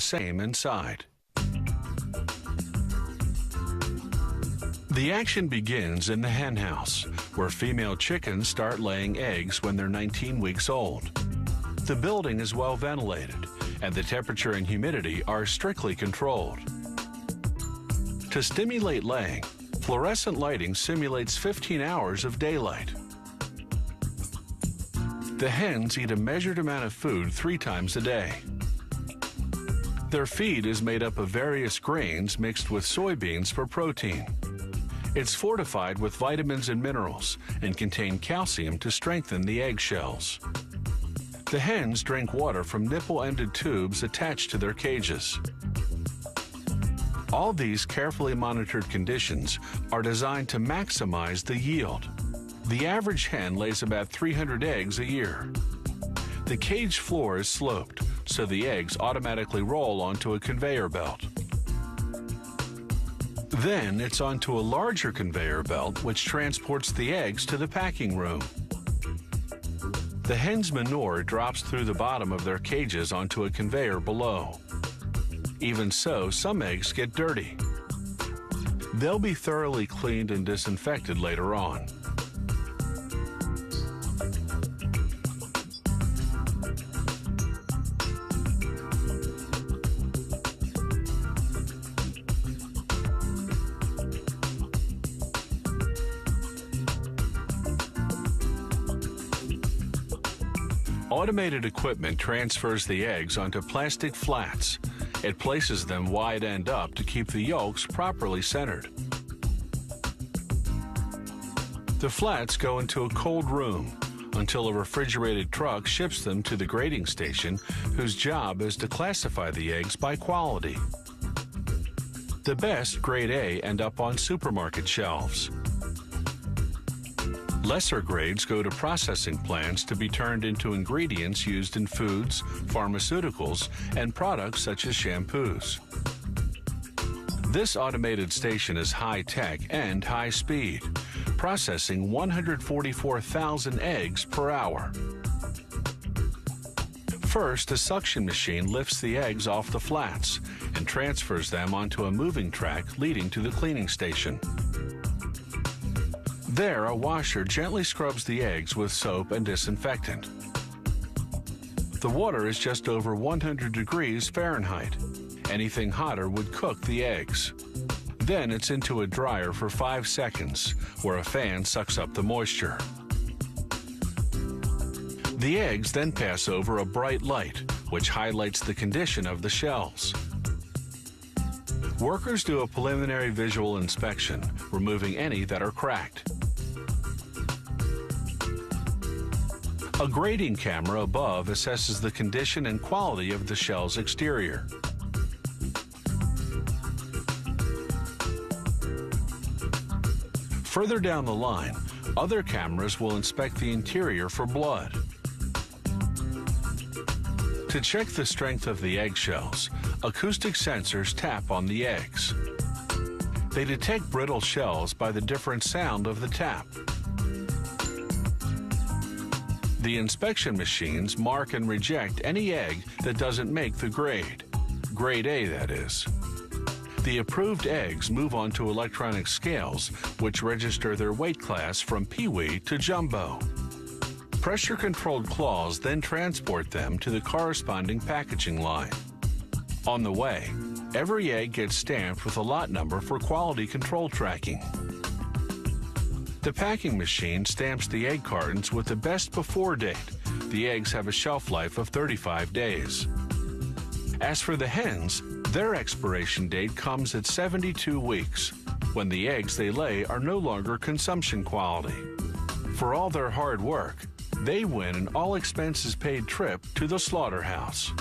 same inside. The action begins in the hen house, where female chickens start laying eggs when they're 19 weeks old. The building is well ventilated, and the temperature and humidity are strictly controlled. To stimulate laying, fluorescent lighting simulates 15 hours of daylight. The hens eat a measured amount of food 3 times a day. Their feed is made up of various grains mixed with soybeans for protein. It's fortified with vitamins and minerals and contains calcium to strengthen the eggshells. The hens drink water from nipple-ended tubes attached to their cages. All these carefully monitored conditions are designed to maximize the yield. The average hen lays about 300 eggs a year. The cage floor is sloped, so the eggs automatically roll onto a conveyor belt. Then it's onto a larger conveyor belt which transports the eggs to the packing room. The hen's manure drops through the bottom of their cages onto a conveyor below. Even so, some eggs get dirty. They'll be thoroughly cleaned and disinfected later on. Automated equipment transfers the eggs onto plastic flats. It places them wide end up to keep the yolks properly centered. The flats go into a cold room until a refrigerated truck ships them to the grading station, whose job is to classify the eggs by quality. The best, grade A, end up on supermarket shelves. Lesser grades go to processing plants to be turned into ingredients used in foods, pharmaceuticals, and products such as shampoos. This automated station is high-tech and high-speed, processing 144,000 eggs per hour. First, a suction machine lifts the eggs off the flats and transfers them onto a moving track leading to the cleaning station. There, a washer gently scrubs the eggs with soap and disinfectant. The water is just over 100 degrees Fahrenheit. Anything hotter would cook the eggs. Then it's into a dryer for 5 seconds, where a fan sucks up the moisture. The eggs then pass over a bright light, which highlights the condition of the shells. Workers do a preliminary visual inspection, removing any that are cracked. A grading camera above assesses the condition and quality of the shell's exterior. Further down the line, other cameras will inspect the interior for blood. To check the strength of the eggshells, acoustic sensors tap on the eggs. They detect brittle shells by the different sound of the tap. The inspection machines mark and reject any egg that doesn't make the grade. Grade A, that is. The approved eggs move on to electronic scales, which register their weight class from peewee to jumbo. Pressure-controlled claws then transport them to the corresponding packaging line. On the way, every egg gets stamped with a lot number for quality control tracking. The packing machine stamps the egg cartons with the best before date. The eggs have a shelf life of 35 days. As for the hens, their expiration date comes at 72 weeks, when the eggs they lay are no longer consumption quality. For all their hard work, they win an all-expenses-paid trip to the slaughterhouse.